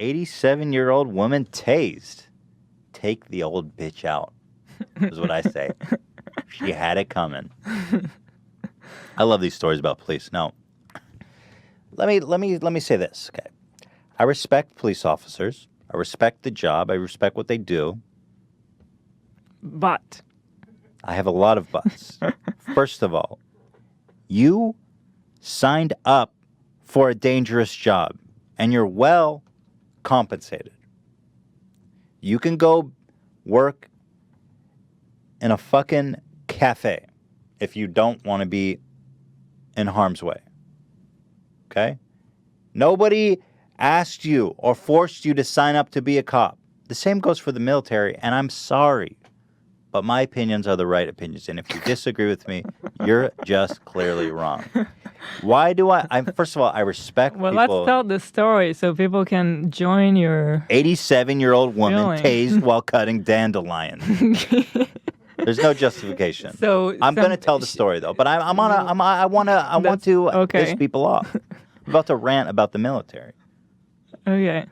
87-year-old woman tased. Take the old bitch out, is what I say. She had it coming. I love these stories about police. Now, let me say this, okay? I respect police officers. I respect the job. I respect what they do. But I have a lot of buts. First of all, you signed up for a dangerous job, and you're well compensated. You can go work in a fucking cafe if you don't want to be in harm's way. Okay? Nobody asked you or forced you to sign up to be a cop. The same goes for the military, and I'm sorry, but my opinions are the right opinions, and if you disagree with me, you're just clearly wrong. Why do first of all, I respect well, people. let's tell the story so people can join your 87-year-old woman feeling. tased while cutting dandelions. There's no justification. So I'm going to tell the story though, but I want to piss people off. I'm about to rant about the military. Okay.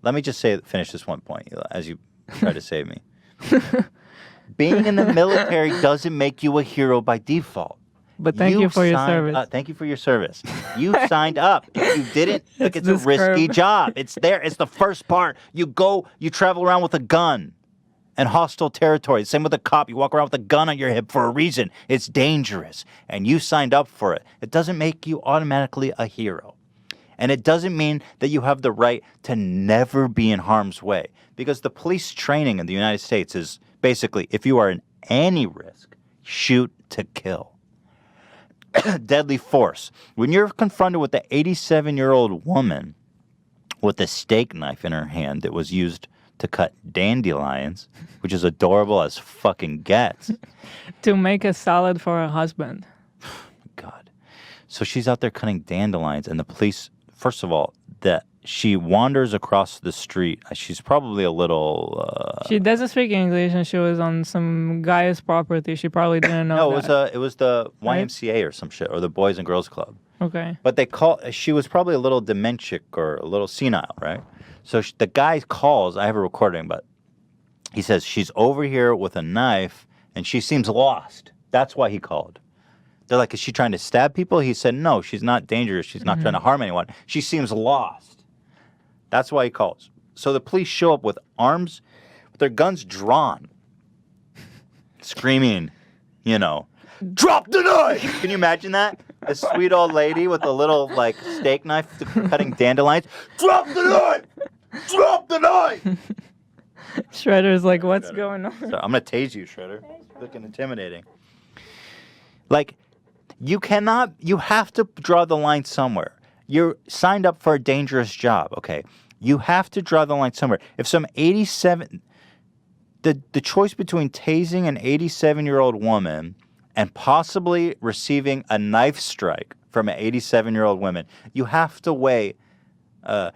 Let me just finish this one point as you try to save me. Being in the military doesn't make you a hero by default. But thank you for your service. Thank you for your service. You signed up. If you didn't, look, it's a risky job. It's there. It's the first part. You travel around with a gun in hostile territory. Same with a cop. You walk around with a gun on your hip for a reason. It's dangerous. And you signed up for it. It doesn't make you automatically a hero. And it doesn't mean that you have the right to never be in harm's way. Because the police training in the United States is basically, if you are in any risk, shoot to kill. Deadly force. When you're confronted with the 87-year-old woman with a steak knife in her hand that was used to cut dandelions, which is adorable as fucking gets. To make a salad for her husband. God. So she's out there cutting dandelions, and the police, first of all, she wanders across the street. She's probably a little... She doesn't speak English, and she was on some guy's property. She probably didn't know it was the YMCA or some shit, or the Boys and Girls Club. Okay. But she was probably a little dementic or a little senile, right? So the guy calls, I have a recording, but he says, she's over here with a knife, and she seems lost. That's why he called. They're like, is she trying to stab people? He said, no, she's not dangerous. She's not trying to harm anyone. She seems lost. That's why he calls. So the police show up with arms, with their guns drawn, screaming, drop the knife! Can you imagine that? A sweet old lady with a little, steak knife cutting dandelions. Drop the knife! Drop the knife! Shredder's like, what's going on? So I'm going to tase you, Shredder. Looking intimidating. You have to draw the line somewhere. You're signed up for a dangerous job, okay? You have to draw the line somewhere. If some 87... The choice between tasing an 87-year-old woman and possibly receiving a knife strike from an 87-year-old woman, you have to weigh the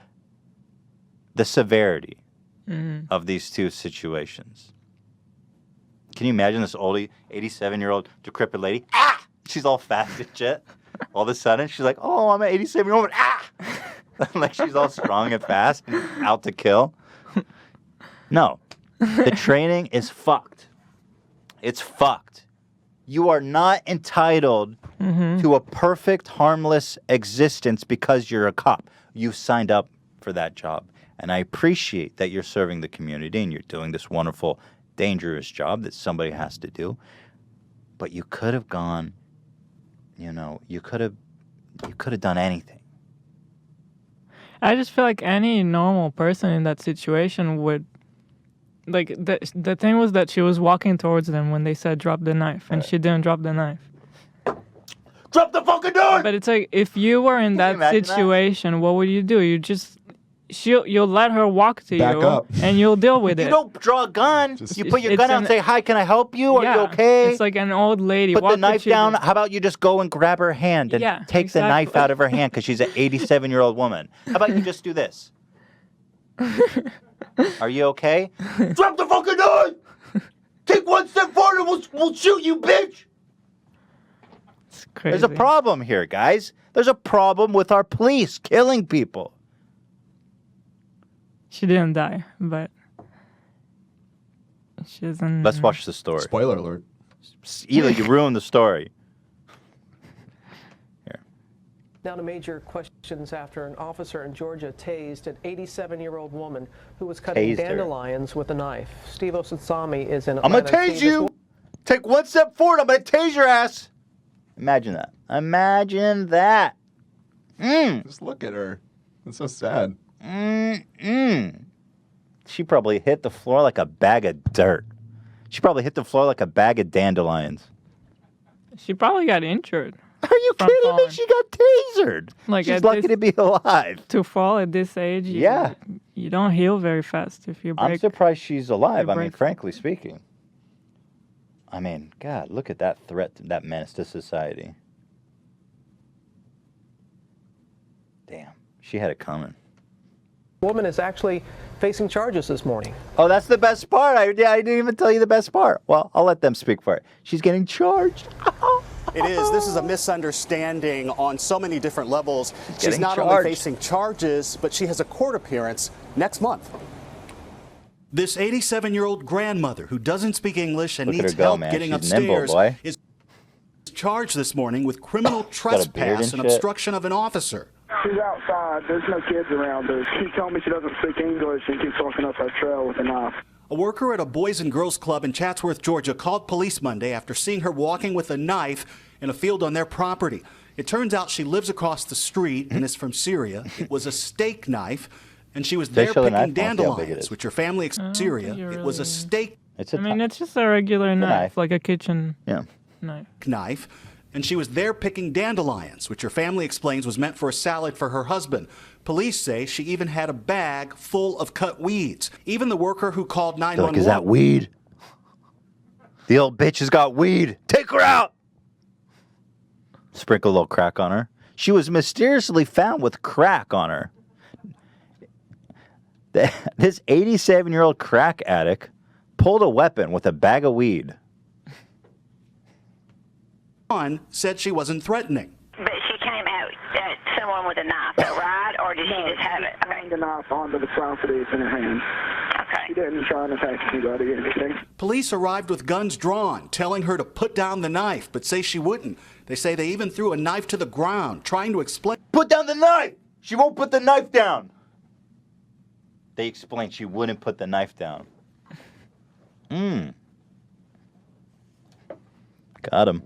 severity of these two situations. Can you imagine this oldie, 87-year-old decrepit lady? Ah! She's all fat and shit. All of a sudden, she's like, oh, I'm an 87-year-old woman. Ah! Like she's all strong and fast and out to kill. No. The training is fucked. It's fucked. You are not entitled to a perfect, harmless existence because you're a cop. You signed up for that job. And I appreciate that you're serving the community and you're doing this wonderful, dangerous job that somebody has to do. But you could have gone, you could have done anything. I just feel like any normal person in that situation would... Like, the thing was that she was walking towards them when they said drop the knife, and she didn't drop the knife. Drop the fucking knife! But it's like, if you were in that situation, what would you do? You'll let her walk to Back you, up. and you'll deal with it. You don't draw a gun. You put your gun out and say, hi, can I help you? Are you okay? It's like an old lady. Put the knife down. How about you just go and grab her hand and take the knife out of her hand because she's an 87-year-old woman? How about you just do this? Are you okay? Drop the fucking knife! Take one step forward and we'll shoot you, bitch! It's crazy. There's a problem here, guys. There's a problem with our police killing people. She didn't die, but she's in. Let's watch the story. Spoiler alert. Either you ruined the story. Here. Now to major questions after an officer in Georgia tased an 87-year-old woman who was cutting Tased her. dandelions with a knife. Steve Ositsami is in I'm Atlanta. gonna tase Steve, you. Take one step forward. I'm gonna tase your ass. Imagine that. Imagine that. Just look at her. It's so sad. She probably hit the floor like a bag of dirt. She probably hit the floor like a bag of dandelions. She probably got injured. Are you From kidding me? falling. She got tasered. Like, She's at lucky this- to be alive. To fall at this age, Yeah. you don't heal very fast if you I'm break. surprised she's alive. you I mean, break- frankly speaking. I mean, God, look at that threat, that menace to society. Damn, she had it coming. woman is actually facing charges this morning. Oh, that's the best part. I didn't even tell you the best part. Well, I'll let them speak for it. She's getting charged. It is. This is a misunderstanding on so many different levels. She's Getting not charged. only facing charges, but she has a court appearance next month. This 87-year-old grandmother who doesn't speak English and Look at needs her go, help man. getting She's nimble, upstairs boy. is charged this morning with criminal a beard trespass and and shit. obstruction of an officer. She's outside. There's no kids around her. She told me she doesn't speak English and keeps walking up her trail with a knife. A worker at a Boys and Girls Club in Chatsworth, Georgia, called police Monday after seeing her walking with a knife in a field on their property. It turns out she lives across the street and is from Syria. It was a steak knife, and she was They there show the picking knife? I don't see how big it dandelions, is. which her family Syria. you It was a really- steak It's a I mean, ti- it's just a regular knife, knife. like a kitchen yeah. knife. knife, and she was there picking dandelions, which her family explains was meant for a salad for her husband. Police say she even had a bag full of cut weeds. Even the worker who called They're 911. like, is that weed? The old bitch has got weed. Take her out. Sprinkle a little crack on her. She was mysteriously found with crack on her. This 87-year-old crack addict pulled a weapon with a bag of weed. Said she wasn't threatening. But she came out at someone with a knife, though, right? Or did she just have it? Banged a knife onto the property. It's in her hand. She Okay. didn't try and attack anybody or anything. Police arrived with guns drawn, telling her to put down the knife, but say she wouldn't. They say they even threw a knife to the ground, trying to explain. Put down the knife. She won't put the knife down. They explained she wouldn't put the knife down. Got him.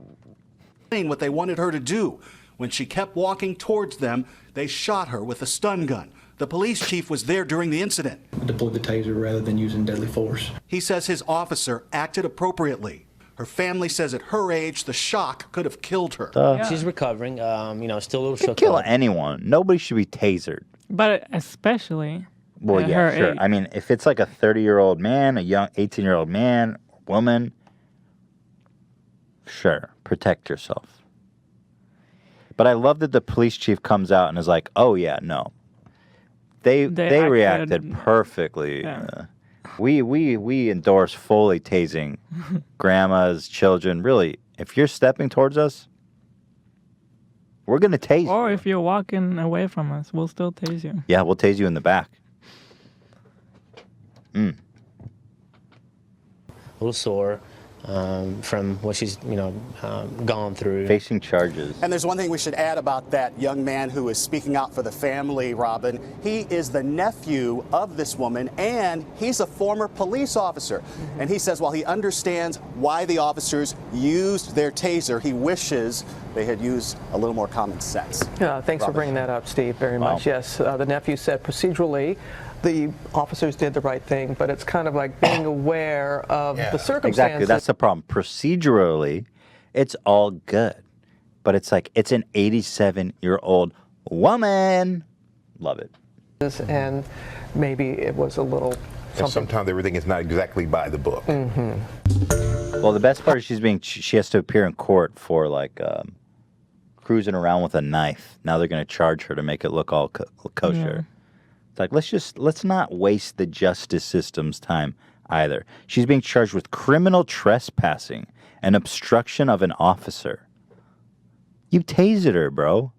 What they wanted her to do. When she kept walking towards them, they shot her with a stun gun. The police chief was there during the incident. Deployed the taser rather than using deadly force. He says his officer acted appropriately. Her family says at her age, the shock could have killed her. She's recovering, still a little Could shook kill up. anyone. Nobody should be tasered. But especially Well, at yeah, her sure. age. I mean, if it's like a 30-year-old man, a young 18-year-old man, woman, sure, protect yourself. But I love that the police chief comes out and is like, "Oh yeah, no." They They reacted acted- perfectly. Yeah. We endorse fully tasing grandmas, children. Really, if you're stepping towards us, we're gonna tase Or you. if you're walking away from us, we'll still tase you. Yeah, we'll tase you in the back. A little sore from what she's, gone through. Facing charges. And there's one thing we should add about that young man who is speaking out for the family, Robin. He is the nephew of this woman, and he's a former police officer. And he says while he understands why the officers used their taser, he wishes they had used a little more common sense. Thanks for Robin. bringing that up, Steve, very Wow. much. Yes, the nephew said procedurally the officers did the right thing, but it's kind of like being aware of the circumstances. Exactly, that's the problem. Procedurally, it's all good. But it's like, it's an 87-year-old woman. Love it. And maybe it was a little And something. sometimes everything is not exactly by the book. Well, the best part is she has to appear in court for like cruising around with a knife. Now they're going to charge her to make it look all kosher. It's like, let's not waste the justice system's time either. She's being charged with criminal trespassing and obstruction of an officer. You tasered her, bro.